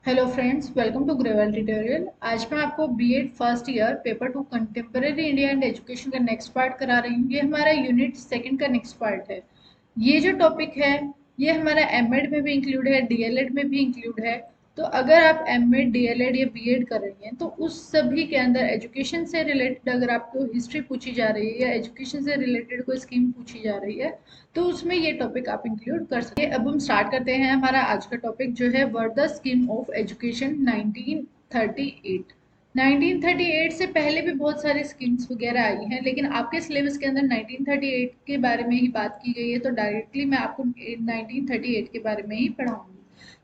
Hello friends, welcome to Grewal tutorial. आज मैं आपको BEd first year paper 2 contemporary India and education का next part करा रही हूँ। ये हमारा यूनिट सेकंड का नेक्स्ट पार्ट है। ये जो टॉपिक है ये हमारा एमएड में भी इंक्लूड है, डीएलएड में भी इंक्लूड है। तो अगर आप एमएड, डीएलएड या बीएड कर रही हैं तो उस सभी के अंदर एजुकेशन से रिलेटेड अगर आपको हिस्ट्री पूछी जा रही है या एजुकेशन से रिलेटेड कोई स्कीम पूछी जा रही है तो उसमें ये टॉपिक आप इंक्लूड कर सकते हैं। अब हम स्टार्ट करते हैं। हमारा आज का टॉपिक जो है वर्धा स्कीम ऑफ एजुकेशन 1938। 1938 से पहले भी बहुत सारी स्कीम्स वगैरह आई हैं, लेकिन आपके सिलेबस के अंदर 1938 के बारे में ही बात की गई है, तो डायरेक्टली मैं आपको 1938 के बारे में ही पढ़ाऊंगी।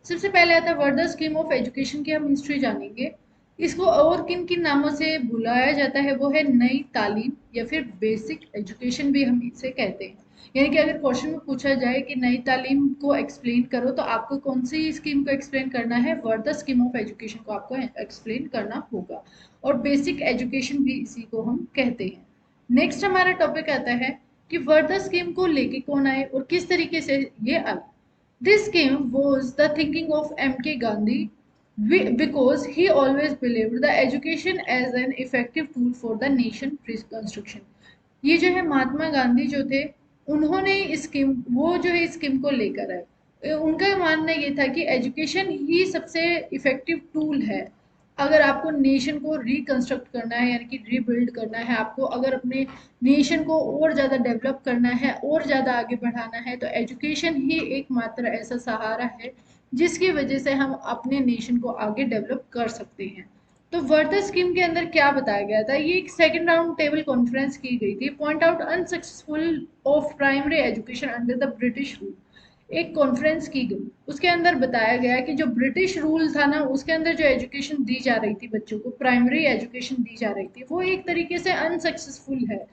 सबसे पहले आता है वर्धा स्कीम ऑफ एजुकेशन की हम हिस्ट्री जानेंगे। इसको और किन किन नामों से बुलाया जाता है वो है नई तालीम या फिर बेसिक एजुकेशन भी हम इसे कहते हैं। यानी कि अगर क्वेश्चन में पूछा जाए कि नई तालीम को एक्सप्लेन करो तो आपको कौन सी स्कीम को एक्सप्लेन करना है, वर्धा स्कीम ऑफ एजुकेशन को आपको एक्सप्लेन करना होगा। और बेसिक एजुकेशन भी इसी को हम कहते हैं। नेक्स्ट हमारा टॉपिक आता है कि वर्धा स्कीम को लेके कौन आए और किस तरीके से ये आई। This scheme was the thinking of M.K. Gandhi because he always believed the education as an effective tool for the nation reconstruction। ये जो है महात्मा गांधी जो थे, उन्होंने इस स्कीम वो जो है इस स्कीम को लेकर आए। उनका मानना ये था कि एजुकेशन ही सबसे इफेक्टिव टूल है। अगर आपको नेशन को रिकंस्ट्रक्ट करना है यानी कि रीबिल्ड करना है, आपको अगर अपने नेशन को और ज़्यादा डेवलप करना है और ज़्यादा आगे बढ़ाना है तो एजुकेशन ही एकमात्र ऐसा सहारा है जिसकी वजह से हम अपने नेशन को आगे डेवलप कर सकते हैं। तो वर्धा स्कीम के अंदर क्या बताया गया था, ये एक सेकेंड राउंड टेबल कॉन्फ्रेंस की गई थी। Point out unsuccessful of primary education under the British rule. एक कॉन्फ्रेंस की गई, उसके अंदर बताया गया कि जो ब्रिटिश रूल था ना, उसके अंदर जो एजुकेशन दी जा रही थी बच्चों को, प्राइमरी एजुकेशन दी जा रही थी, वो एक तरीके से अनसक्सेसफुल है।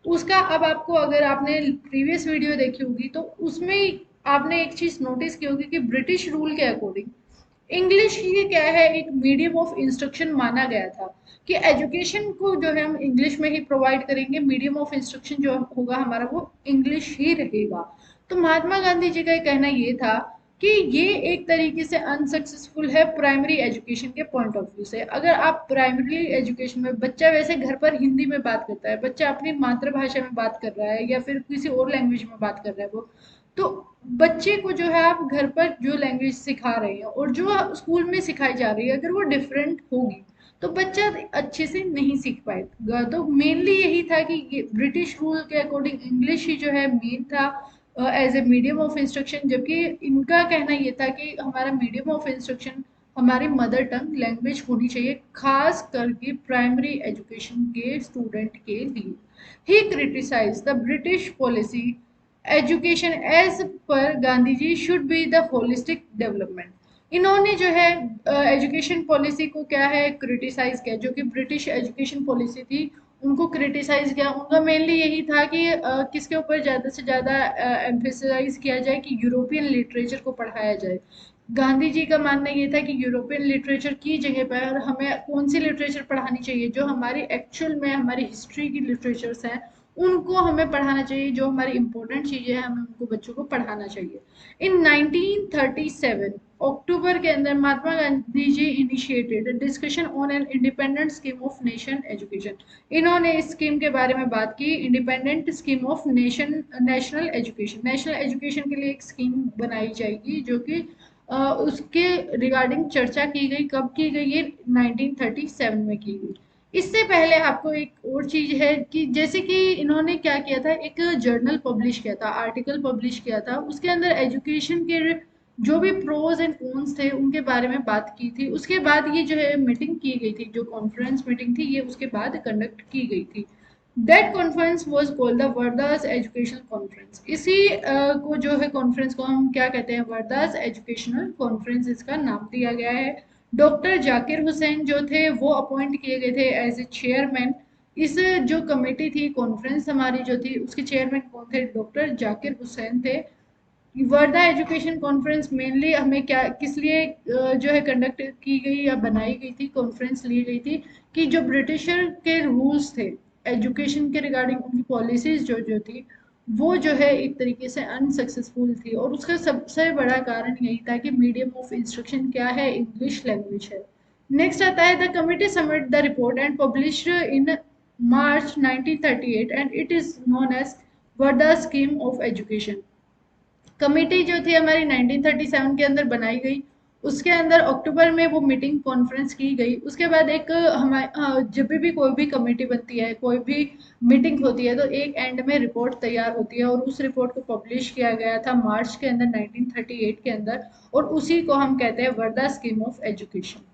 उसका अब आपको, अगर आपने प्रीवियस वीडियो देखी होगी तो उसमें आपने एक चीज नोटिस की होगी कि ब्रिटिश रूल के अकॉर्डिंग इंग्लिश ही क्या है, एक मीडियम ऑफ इंस्ट्रक्शन माना गया था कि एजुकेशन को जो है हम इंग्लिश में ही प्रोवाइड करेंगे, मीडियम ऑफ इंस्ट्रक्शन जो होगा हमारा वो इंग्लिश ही रहेगा। तो महात्मा गांधी जी का कहना ये था कि ये एक तरीके से अनसक्सेसफुल है प्राइमरी एजुकेशन के पॉइंट ऑफ व्यू से। अगर आप प्राइमरी एजुकेशन में, बच्चा वैसे घर पर हिंदी में बात करता है, बच्चा अपनी मातृभाषा में बात कर रहा है या फिर किसी और लैंग्वेज में बात कर रहा है, वो तो बच्चे को जो है आप घर पर जो लैंग्वेज सिखा रहे हैं और जो स्कूल में सिखाई जा रही है अगर वो डिफरेंट होगी तो बच्चा अच्छे से नहीं सीख पाएगा। तो मेनली यही था कि ये ब्रिटिश रूल के अकॉर्डिंग इंग्लिश ही जो है मेन था as a medium of instruction, जबकि इनका कहना ये था कि हमारा मीडियम ऑफ इंस्ट्रक्शन हमारी मदर टंग लैंग्वेज होनी चाहिए, खास करके प्राइमरी एजुकेशन के स्टूडेंट के लिए। He criticize the British policy education as per Gandhi ji should be the holistic development. इन्होंने जो है एजुकेशन पॉलिसी को क्या है क्रिटिसाइज किया, जो कि ब्रिटिश एजुकेशन पॉलिसी थी उनको क्रिटिसाइज किया। उनका मेनली यही था कि किसके ऊपर ज़्यादा से ज़्यादा एम्फेसाइज किया जाए कि यूरोपियन लिटरेचर को पढ़ाया जाए। गांधी जी का मानना ये था कि यूरोपियन लिटरेचर की जगह पर हमें कौन सी लिटरेचर पढ़ानी चाहिए, जो हमारी एक्चुअल में हमारी हिस्ट्री की लिटरेचर्स हैं उनको हमें पढ़ाना चाहिए, जो हमारी इंपॉर्टेंट चीज़ें हैं हमें उनको बच्चों को पढ़ाना चाहिए। इन 1937 अक्टूबर के अंदर Mahatma Gandhi ji initiated discussion on an independent scheme of nation education. इन्होंने इस स्कीम के बारे में बात की, independent scheme of nation, national education. National education के लिए एक स्कीम बनाई जाएगी जो कि उसके रिगार्डिंग चर्चा की गई। कब की गई, ये 1937 में की गई। इससे पहले आपको एक और चीज है कि जैसे कि इन्होंने क्या किया था, एक जर्नल पब्लिश किया था, आर्टिकल पब्लिश किया था, उसके अंदर एजुकेशन के जो भी प्रोज एंड कॉन्स थे उनके बारे में बात की थी। उसके बाद ये जो है मीटिंग की गई थी, जो कॉन्फ्रेंस मीटिंग थी ये उसके बाद कंडक्ट की गई थी। That conference was called the Wardha's educational conference. इसी को जो है कॉन्फ्रेंस को हम क्या कहते हैं, वर्धास एजुकेशनल कॉन्फ्रेंस इसका नाम दिया गया है। डॉक्टर जाकिर हुसैन जो थे वो अपॉइंट किए गए थे एज ए चेयरमैन। इस जो कमेटी थी, कॉन्फ्रेंस हमारी जो थी, उसके चेयरमैन कौन थे, डॉक्टर जाकिर हुसैन थे। वर्धा एजुकेशन कॉन्फ्रेंस मेनली हमें क्या किस लिए जो है कंडक्ट की गई या बनाई गई थी, कॉन्फ्रेंस ली गई थी कि जो ब्रिटिशर के रूल्स थे एजुकेशन के रिगार्डिंग, उनकी पॉलिसीज जो जो थी वो जो है एक तरीके से अनसक्सेसफुल थी, और उसका सबसे बड़ा कारण यही था कि मीडियम ऑफ इंस्ट्रक्शन क्या है, इंग्लिश लैंग्वेज है। नेक्स्ट आता है the committee submit the report and published in March 1938 and it is known as Wardha scheme of education. Committee जो थी हमारी 1937 के अंदर बनाई गई, उसके अंदर अक्टूबर में वो मीटिंग कॉन्फ्रेंस की गई। उसके बाद एक हमारे जब भी कोई भी कमेटी बनती है, कोई भी मीटिंग होती है, तो एक एंड में रिपोर्ट तैयार होती है, और उस रिपोर्ट को पब्लिश किया गया था मार्च के अंदर 1938 के अंदर, और उसी को हम कहते हैं Wardha scheme of education.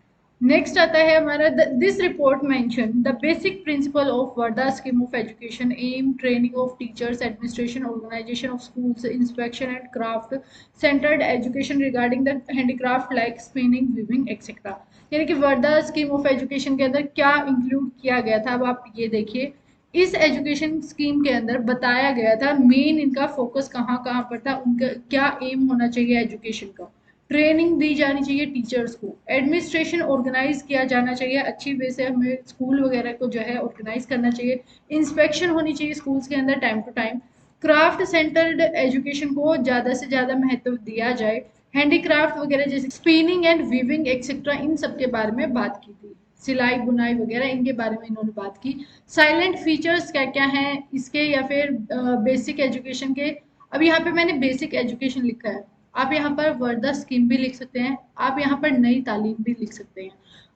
Next आता है हमारा this report mention the basic principle of Wardha scheme of education, aim training of teachers, administration, organisation of schools, inspection and craft centred education regarding the handicraft like spinning, weaving etcetera. यानी कि Wardha scheme of education के अंदर क्या include किया गया था, अब आप ये देखिए। इस एजुकेशन स्कीम के अंदर बताया गया था मेन इनका फोकस कहाँ कहाँ पर था, उनका क्या एम होना चाहिए एजुकेशन का। ट्रेनिंग दी जानी चाहिए टीचर्स को, एडमिनिस्ट्रेशन ऑर्गेनाइज किया जाना चाहिए अच्छी वे से, हमें स्कूल वगैरह को जो है ऑर्गेनाइज करना चाहिए, इंस्पेक्शन होनी चाहिए स्कूल्स के अंदर time to time, craft centred education को ज़्यादा से ज़्यादा महत्व दिया जाए, हैंडीक्राफ्ट वगैरह जैसे स्पिनिंग एंड वीविंग एक्सेट्रा, इन सब के बारे में बात की थी, सिलाई बुनाई वगैरह इनके बारे में इन्होंने बात की। साइलेंट फीचर्स क्या क्या हैं इसके, या फिर बेसिक एजुकेशन के। अब यहाँ पे मैंने बेसिक एजुकेशन लिखा है, आप यहाँ पर वर्धा स्कीम भी लिख सकते हैं, आप यहाँ पर नई तालीम भी लिख सकते हैं।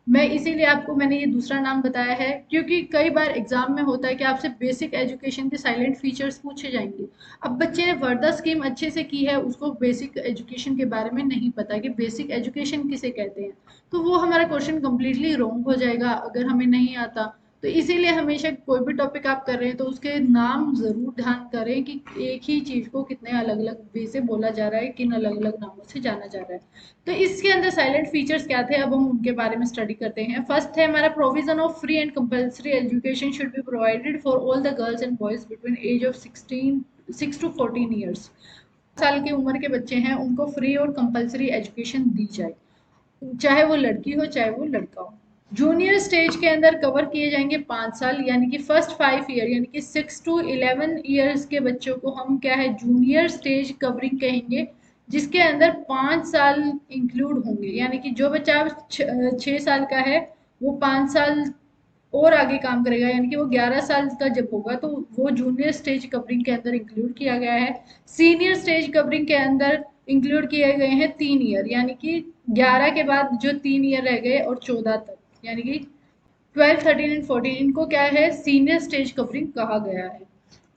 मैं इसीलिए आपको मैंने ये दूसरा नाम बताया है, क्योंकि कई बार एग्जाम में होता है कि आपसे बेसिक एजुकेशन के साइलेंट फीचर्स पूछे जाएंगे। अब बच्चे ने वर्धा स्कीम अच्छे से की है, उसको बेसिक एजुकेशन के बारे में नहीं पता कि बेसिक एजुकेशन किसे कहते हैं, तो वो हमारा क्वेश्चन कंप्लीटली रॉन्ग हो जाएगा अगर हमें नहीं आता। तो इसीलिए हमेशा कोई भी टॉपिक आप कर रहे हैं तो उसके नाम जरूर ध्यान करें कि एक ही चीज को कितने अलग अलग वे से बोला जा रहा है, किन अलग अलग नामों से जाना जा रहा है। तो इसके अंदर साइलेंट फीचर्स क्या थे, अब हम उनके बारे में स्टडी करते हैं। फर्स्ट है हमारा provision of free and compulsory education should be provided for all the girls and boys between age of 6 to 14 years. साल की उम्र के बच्चे हैं उनको फ्री और कंपल्सरी एजुकेशन दी जाए, चाहे वो लड़की हो चाहे वो लड़का हो। जूनियर स्टेज के अंदर कवर किए जाएंगे 5 साल, यानी कि फर्स्ट 5 ईयर, यानी कि 6 to 11 ईयर्स के बच्चों को हम क्या है जूनियर स्टेज कवरिंग कहेंगे, जिसके अंदर 5 साल इंक्लूड होंगे। यानी कि जो बच्चा 6 साल का है वो 5 साल और आगे काम करेगा, यानी कि वो 11 साल का जब होगा तो वो जूनियर स्टेज कवरिंग के अंदर इंक्लूड किया गया है। सीनियर स्टेज कवरिंग के अंदर इंक्लूड किए गए हैं 3 ईयर, यानी कि 11 के बाद जो 3 ईयर रह गए और 14 तक, यानी कि 12, 13 एंड 14, इनको क्या है सीनियर स्टेज कवरिंग कहा गया है।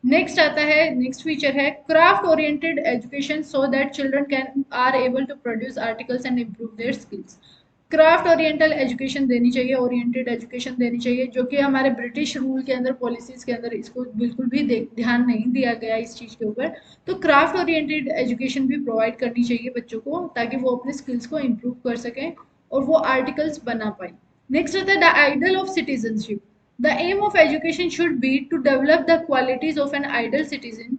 नेक्स्ट आता है, नेक्स्ट फीचर है craft oriented education so that children can are able to produce articles and improve their skills. Craft oriental education देनी चाहिए, ओरिएंटेड एजुकेशन देनी चाहिए, जो कि हमारे ब्रिटिश रूल के अंदर पॉलिसीज के अंदर इसको बिल्कुल भी ध्यान नहीं दिया गया इस चीज़ के ऊपर। तो क्राफ्ट ओरिएंटेड एजुकेशन भी प्रोवाइड करनी चाहिए बच्चों को, ताकि वो अपने स्किल्स को इम्प्रूव कर सकें और वो आर्टिकल्स बना पाए। नेक्स्ट आता है the ideal of citizenship. The aim of education should be to develop the qualities of an ideal citizen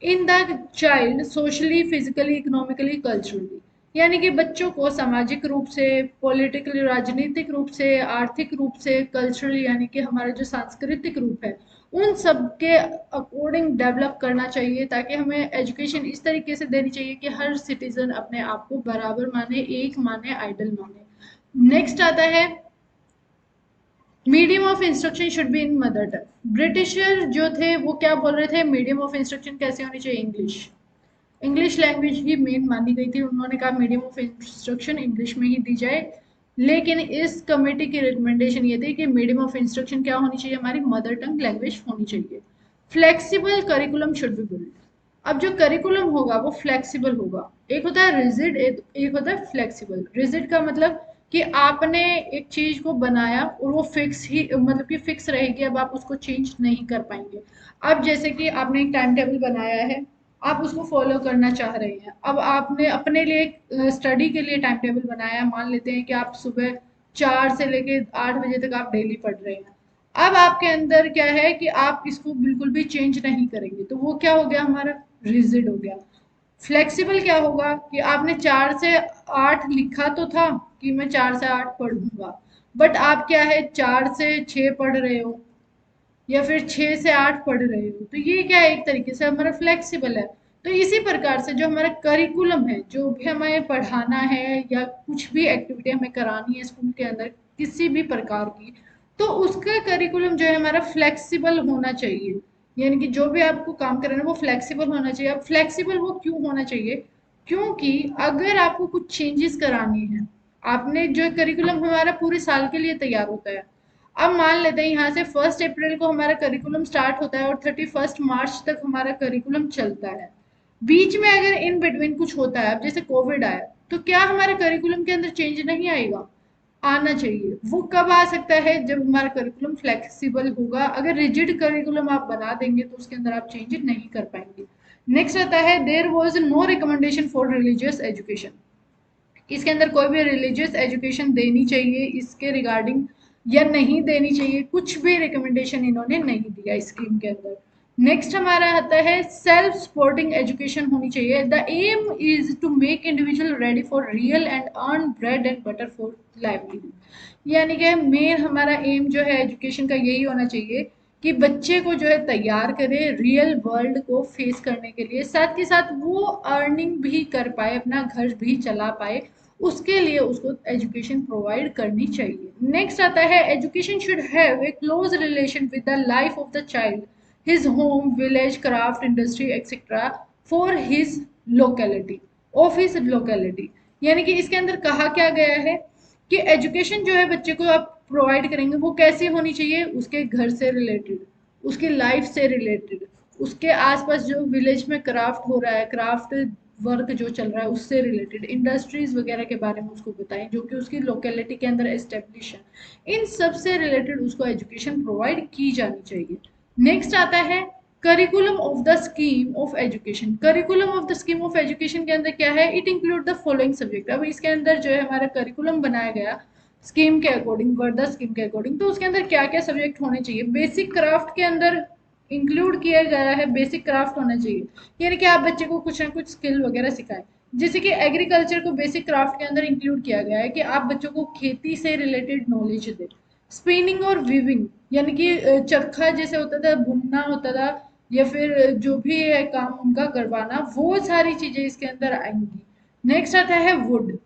in the child socially, physically, economically, culturally. यानी कि बच्चों को सामाजिक रूप से, पॉलिटिकली राजनीतिक रूप से, आर्थिक रूप से, कल्चरली यानी कि हमारा जो सांस्कृतिक रूप है, उन सब के अकॉर्डिंग डेवलप करना चाहिए, ताकि हमें एजुकेशन इस तरीके से देनी चाहिए कि हर सिटीजन अपने आप को बराबर माने, एक माने, आइडल माने। नेक्स्ट आता है medium of instruction should be in mother tongue. Britisher जो थे वो क्या बोल रहे थे, मीडियम ऑफ इंस्ट्रक्शन कैसे होनी चाहिए, इंग्लिश। इंग्लिश लैंग्वेज ही मेन मानी गई थी, उन्होंने कहा मीडियम ऑफ इंस्ट्रक्शन इंग्लिश में ही दी जाए। लेकिन इस कमेटी की रिकमेंडेशन ये थी कि मीडियम ऑफ इंस्ट्रक्शन क्या होनी चाहिए, हमारी मदर टंग लैंग्वेज होनी चाहिए। Flexible curriculum should be build. अब जो करिकुलम होगा वो फ्लेक्सिबल होगा, एक होता है रिजिड, एक होता है फ्लेक्सिबल। रिजिड का मतलब कि आपने एक चीज को बनाया और वो फिक्स ही, मतलब कि फिक्स रहेगी, अब आप उसको चेंज नहीं कर पाएंगे। अब जैसे कि आपने एक टाइम टेबल बनाया है, आप उसको फॉलो करना चाह रहे हैं, अब आपने अपने लिए स्टडी के लिए टाइम टेबल बनाया है, मान लेते हैं कि आप सुबह 4 से लेके 8 बजे तक आप डेली पढ़ रहे हैं। अब आपके अंदर क्या है कि आप इसको बिल्कुल भी चेंज नहीं करेंगे, तो वो क्या हो गया, हमारा रिजिड हो गया। फ्लेक्सिबल क्या होगा कि आपने 4 से 8 लिखा तो था कि मैं 4 से 8 पढ़ूंगा, बट आप क्या है 4 से 6 पढ़ रहे हो, या फिर 6 से 8 पढ़ रहे हो, तो ये क्या है, एक तरीके से हमारा फ्लेक्सिबल है। तो इसी प्रकार से जो हमारा करिकुलम है, जो भी हमें पढ़ाना है या कुछ भी एक्टिविटी हमें करानी है स्कूल के अंदर किसी भी प्रकार की, तो उसका करिकुलम जो है हमारा फ्लेक्सिबल होना चाहिए। यानी कि जो भी आपको काम करना है वो फ्लेक्सिबल होना चाहिए। अब फ्लेक्सिबल वो क्यों होना चाहिए? क्योंकि अगर आपको कुछ चेंजेस करानी है, आपने जो करिकुलम हमारा पूरे साल के लिए तैयार होता है, अब मान लेते हैं यहाँ से 1 अप्रैल को हमारा करिकुलम स्टार्ट होता है और 31 मार्च तक हमारा करिकुलम चलता है। बीच में अगर इन बिटवीन कुछ होता है, अब जैसे कोविड आया, तो क्या हमारे करिकुलम के अंदर चेंज नहीं आएगा? आना चाहिए। वो कब आ सकता है? जब हमारा करिकुलम फ्लेक्सिबल होगा। अगर रिजिड करिकुलम आप बना देंगे तो उसके अंदर आप चेंज नहीं कर पाएंगे। नेक्स्ट आता है, there was no recommendation for religious education. इसके अंदर कोई भी रिलीजियस एजुकेशन देनी चाहिए इसके रिगार्डिंग या नहीं देनी चाहिए, कुछ भी रिकमेंडेशन इन्होंने नहीं दिया स्कीम के अंदर। नेक्स्ट हमारा आता है, सेल्फ सपोर्टिंग एजुकेशन होनी चाहिए। The aim is to make individual ready for real and earn bread and butter for livelihood. यानी कि मेन हमारा एम जो है एजुकेशन का यही होना चाहिए कि बच्चे को जो है तैयार करे रियल वर्ल्ड को फेस करने के लिए, साथ के साथ वो अर्निंग भी कर पाए, अपना घर भी चला पाए, उसके लिए उसको एजुकेशन प्रोवाइड करनी चाहिए। नेक्स्ट आता है, education should have a close relation with the life of the child, his home, village, craft, industry etcetera for his locality, of his locality. यानी कि इसके अंदर कहा क्या गया है कि एजुकेशन जो है बच्चे को आप प्रोवाइड करेंगे वो कैसी होनी चाहिए? उसके घर से रिलेटेड, उसकी लाइफ से रिलेटेड, उसके आसपास जो विलेज में क्राफ्ट हो रहा है, क्राफ्ट वर्क जो चल रहा है उससे रिलेटेड, इंडस्ट्रीज वगैरह के बारे में उसको बताएं जो कि उसकी लोकेलिटी के अंदर एस्टेब्लिश है। इन सब से रिलेटेड उसको एजुकेशन प्रोवाइड की जानी चाहिए। नेक्स्ट आता है, curriculum of the scheme of education. Curriculum of the scheme of education के अंदर क्या है? It include the following subject. अब इसके अंदर जो है हमारा करिकुलम बनाया गया स्कीम के अकॉर्डिंग, वर्धा स्कीम के अकॉर्डिंग, तो उसके अंदर क्या क्या सब्जेक्ट होने चाहिए? बेसिक क्राफ्ट के अंदर इंक्लूड किया गया है, बेसिक क्राफ्ट होना चाहिए। यानी कि आप बच्चे को कुछ ना कुछ स्किल वगैरह सिखाएं। जैसे कि एग्रीकल्चर को बेसिक क्राफ्ट के अंदर इंक्लूड किया गया है कि आप बच्चों को खेती से रिलेटेड नॉलेज दें। स्पिनिंग और वीविंग, यानी कि चरखा जैसे होता था, बुनना होता था, या फिर जो भी है काम उनका करवाना, वो सारी चीजें इसके अंदर आएंगी। नेक्स्ट आता है वुड,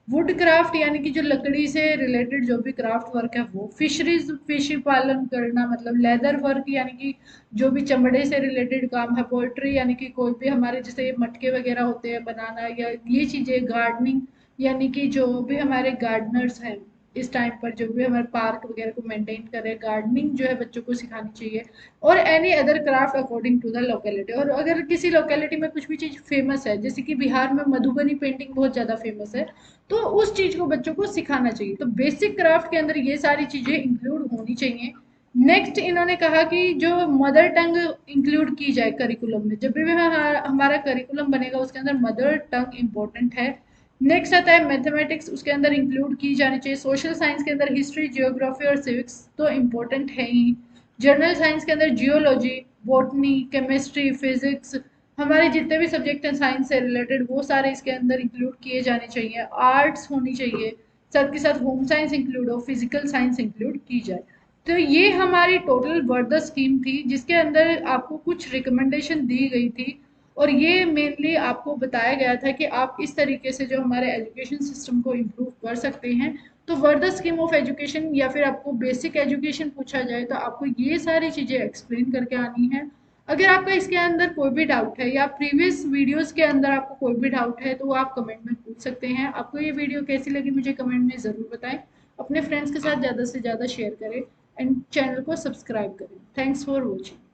वुड क्राफ्ट, यानी कि जो लकड़ी से रिलेटेड जो भी क्राफ्ट वर्क है वो। फिशरीज, फिश पालन करना, मतलब लेदर वर्क, यानी कि जो भी चमड़े से रिलेटेड काम है। पोल्ट्री, यानी कि कोई भी हमारे जैसे मटके वगैरह होते हैं बनाना, या ये चीजें। गार्डनिंग, यानी कि जो भी हमारे गार्डनर्स हैं इस टाइम पर, जो भी हमारे पार्क वगैरह को मेंटेन करे, गार्डनिंग जो है बच्चों को सिखानी चाहिए। और any other craft according to the locality. और अगर किसी लोकेलिटी में कुछ भी चीज़ फेमस है, जैसे कि बिहार में मधुबनी पेंटिंग बहुत ज़्यादा फेमस है, तो उस चीज़ को बच्चों को सिखाना चाहिए। तो बेसिक क्राफ्ट के अंदर ये सारी चीज़ें इंक्लूड होनी चाहिए। नेक्स्ट इन्होंने कहा कि जो मदर टंग इंक्लूड की जाए करिकुलम में। जब भी हमारा करिकुलम बनेगा उसके अंदर मदर टंग इम्पोर्टेंट है। नेक्स्ट आता है मैथमेटिक्स, उसके अंदर इंक्लूड की जानी चाहिए। सोशल साइंस के अंदर हिस्ट्री, जियोग्राफी और सिविक्स तो इम्पोर्टेंट है ही। जनरल साइंस के अंदर जियोलॉजी, बॉटनी, केमिस्ट्री, फिजिक्स, हमारे जितने भी सब्जेक्ट हैं साइंस से रिलेटेड वो सारे इसके अंदर इंक्लूड किए जाने चाहिए। आर्ट्स होनी चाहिए, साथ के साथ होम साइंस इंक्लूड हो, फिजिकल साइंस इंक्लूड की जाए। तो ये हमारी टोटल वर्धा स्कीम थी जिसके अंदर आपको कुछ रिकमेंडेशन दी गई थी। और ये मेनली आपको बताया गया था कि आप इस तरीके से जो हमारे एजुकेशन सिस्टम को इम्प्रूव कर सकते हैं। तो वर्धा स्कीम ऑफ एजुकेशन, या फिर आपको बेसिक एजुकेशन पूछा जाए तो आपको ये सारी चीज़ें एक्सप्लेन करके आनी है। अगर आपका इसके अंदर कोई भी डाउट है या प्रीवियस वीडियोस के अंदर आपको कोई भी डाउट है तो वो आप कमेंट में पूछ सकते हैं। आपको ये वीडियो कैसी लगी मुझे कमेंट में ज़रूर बताएं। अपने फ्रेंड्स के साथ ज़्यादा से ज़्यादा शेयर करें एंड चैनल को सब्सक्राइब करें। Thanks for watching.